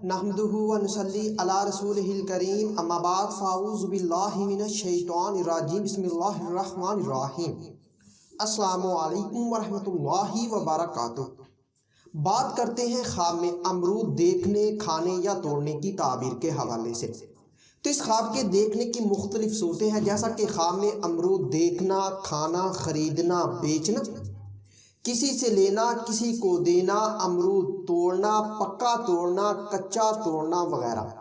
नहमदुहु व नुसल्ली अला रसूलिहिल करीम अम्मा बाद फ़ाऊज़ु बिल्लाहि मिनश शैतानिर रजीम बिस्मिल्लाहिर रहमानिर रहीम। अस्सलामु अलैकुम व रहमतुल्लाहि व बरकातुहू। बात करते हैं ख्वाब में अमरूद देखने, खाने या तोड़ने की ताबीर के हवाले से। तो इस ख्वाब के देखने की मुख्तलिफ सूरतें हैं, जैसा कि ख्वाब में अमरूद देखना, खाना, ख़रीदना, बेचना, किसी से लेना, किसी को देना, अमरूद तोड़ना, पक्का तोड़ना, कच्चा तोड़ना वगैरह।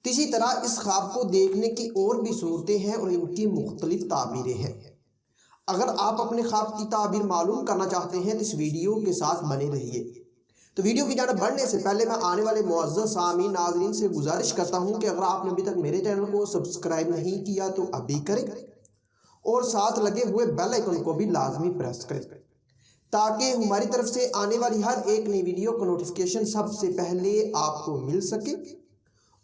तो इसी तरह इस ख्वाब को देखने की और भी सूरतें हैं और इनकी मुख्तलिफ ताबीरें हैं। अगर आप अपने ख्वाब की ताबीर मालूम करना चाहते हैं तो इस वीडियो के साथ बने रहिए। तो वीडियो की जानिब बढ़ने से पहले मैं आने वाले मुअज़्ज़ज़ सामीन नाज़रीन से गुजारिश करता हूं कि अगर आपने अभी तक मेरे चैनल को सब्सक्राइब नहीं किया तो अभी करें और साथ लगे हुए बेल आइकन को भी लाजमी प्रेस करें, ताकि हमारी तरफ से आने वाली हर एक नई वीडियो का नोटिफिकेशन सबसे पहले आपको मिल सके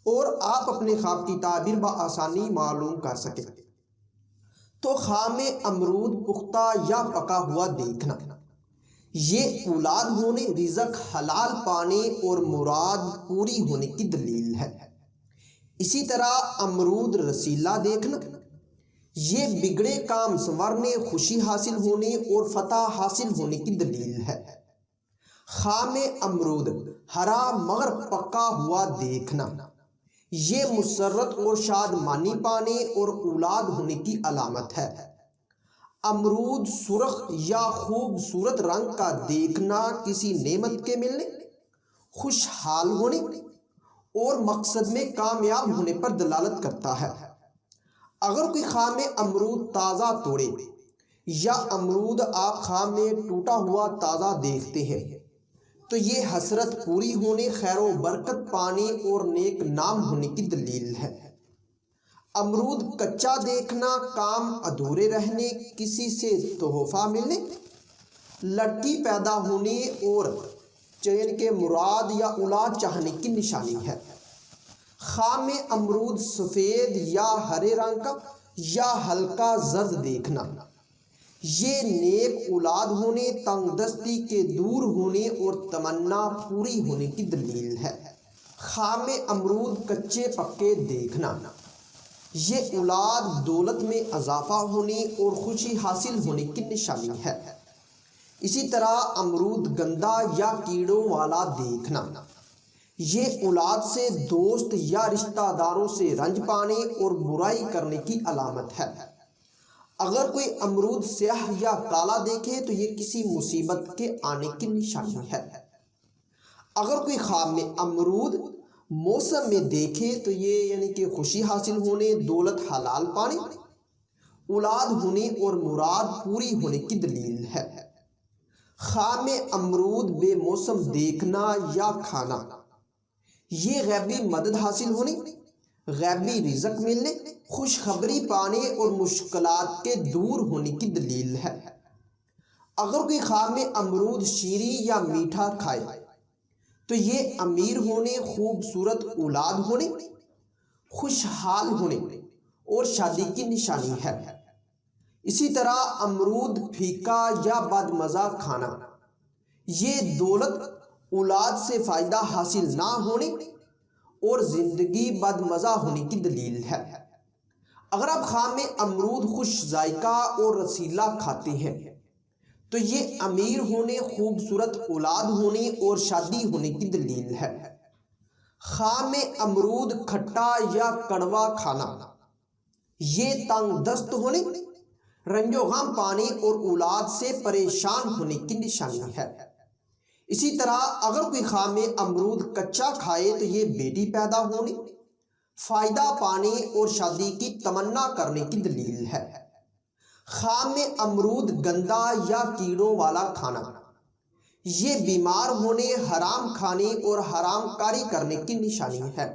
और आप अपने ख्वाब की ताबीर बआसानी मालूम कर सकें। तो ख्वाब में अमरूद पुख्ता या पका हुआ देखना, ये औलाद होने, रिज़्क़ हलाल पाने और मुराद पूरी होने की दलील है। इसी तरह अमरूद रसीला देखना, ये बिगड़े काम संवरने, खुशी हासिल होने और फतह हासिल होने की दलील है। ख्वाब में अमरूद हरा मगर पका हुआ देखना, ये मुसर्रत और शादमानी पाने और औलाद होने की अलामत है। अमरूद सुर्ख या खूबसूरत रंग का देखना किसी नेमत के मिलने, खुशहाल होने और मकसद में कामयाब होने पर दलालत करता है। अगर कोई ख्वाब में अमरूद ताज़ा तोड़े या अमरूद आप ख्वाब में टूटा हुआ ताज़ा देखते हैं तो ये हसरत पूरी होने, खैर व बरकत पाने और नेक नाम होने की दलील है। अमरूद कच्चा देखना काम अधूरे रहने, किसी से तोहफा मिलने, लड़की पैदा होने और चयन के मुराद या औलाद चाहने की निशानी है। ख्वाब में अमरूद सफ़ेद या हरे रंग का या हल्का जर्द देखना, ये नेक औलाद होने, तंगदस्ती के दूर होने और तमन्ना पूरी होने की दलील है। ख्वाब में अमरूद कच्चे पक्के देखना, ये औलाद दौलत में इजाफा होने और खुशी हासिल होने की निशानी है। इसी तरह अमरूद गंदा या कीड़ों वाला देखना, ये औलाद से दोस्त या रिश्तेदारों से रंज पाने और बुराई करने की अलामत है। अगर कोई अमरूद स्याह या काला देखे तो ये किसी मुसीबत के आने की निशानी है। अगर कोई ख्वाब में अमरूद मौसम में देखे तो ये यानी कि खुशी हासिल होने, दौलत हलाल पाने, औलाद होने और मुराद पूरी होने की दलील है। ख्वाब में अमरूद बेमौसम देखना या खाना, ये गैबी मदद हासिल होने, गैबी रिज़्क़ मिलने, खुशखबरी पाने और मुश्किलात के दूर होने की दलील है। अगर कोई ख्वाब में अमरूद शीरी या मीठा खाए तो ये अमीर होने, खूबसूरत औलाद होने, खुशहाल होने और शादी की निशानी है। इसी तरह अमरूद फीका या बदमज़ा खाना, ये दौलत औलाद से फ़ायदा हासिल ना होने और ज़िंदगी बदमज़ा होने की दलील है। अगर आप ख्वाब में अमरूद खुश जायका और रसीला खाते हैं तो ये अमीर होने, खूबसूरत औलाद होने और शादी होने की दलील है। ख्वाब में अमरूद खट्टा या कड़वा खाना, ये तंगदस्त होने, रंजो गम पाने और औलाद से परेशान होने की निशानी है। इसी तरह अगर कोई ख्वाब में अमरूद कच्चा खाए तो ये बेटी पैदा होने, फ़ायदा पाने और शादी की तमन्ना करने की दलील है। ख्वाब में अमरूद गंदा या कीड़ों वाला खाना, ये बीमार होने, हराम खाने और हराम कारी करने की निशानी है।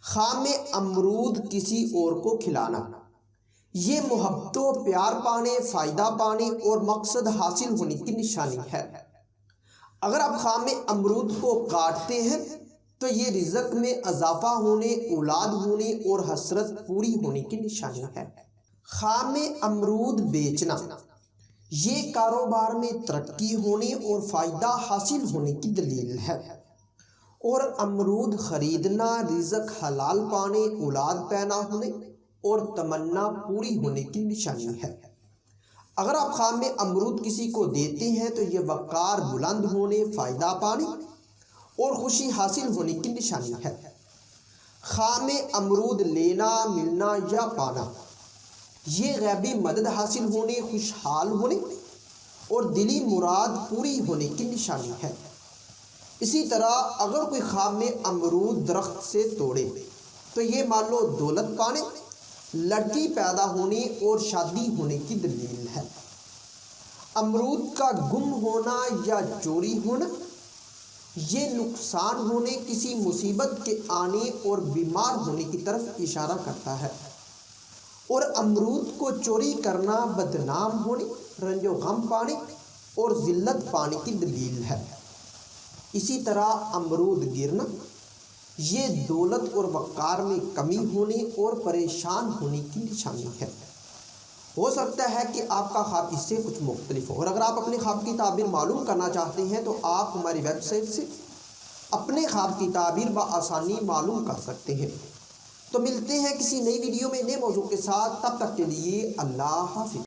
ख्वाब में अमरूद किसी और को खिलाना, ये मोहब्बत व प्यार पाने, फ़ायदा पाने और मकसद हासिल होने की निशानी है। अगर आप ख्वाब में अमरूद को काटते हैं तो ये रिज़्क़ में इजाफा होने, औलाद होने और हसरत पूरी होने की निशानी है। ख्वाब में अमरूद बेचना, ये कारोबार में तरक्की होने और फ़ायदा हासिल होने की दलील है। اور امرود خریدنا رزق حلال پانے، اولاد پیدا ہونے اور تمنا پوری ہونے کی نشانی ہے۔ اگر آپ خام میں امرود کسی کو دیتے ہیں تو یہ وقار بلند ہونے، فائدہ پانے اور خوشی حاصل ہونے کی نشانی ہے۔ خام امرود لینا، ملنا یا پانا یہ غیبی مدد حاصل ہونے، خوشحال ہونے اور دلی مراد پوری ہونے کی نشانی ہے۔ اسی طرح اگر کوئی خام میں امرود درخت سے توڑے تو یہ مان لو دولت پانے، لڑکی پیدا ہونے اور شادی ہونے کی دلیل ہے۔ امرود کا گم ہونا یا چوری ہونا یہ نقصان ہونے، کسی مصیبت کے آنے اور بیمار ہونے کی طرف اشارہ کرتا ہے، اور امرود کو چوری کرنا بدنام ہونے، رنج و غم پانے اور ذلت پانے کی دلیل ہے۔ اسی طرح امرود گرنا یہ دولت اور وقار میں کمی ہونے اور پریشان ہونے کی نشانی ہے۔ ہو سکتا ہے کہ آپ کا خواب اس سے کچھ مختلف ہو، اور اگر آپ اپنے خواب کی تعبیر معلوم کرنا چاہتے ہیں تو آپ ہماری ویب سائٹ سے اپنے خواب کی تعبیر بآسانی معلوم کر سکتے ہیں۔ تو ملتے ہیں کسی نئی ویڈیو میں نئے موضوع کے ساتھ، تب تک کے لیے اللہ حافظ۔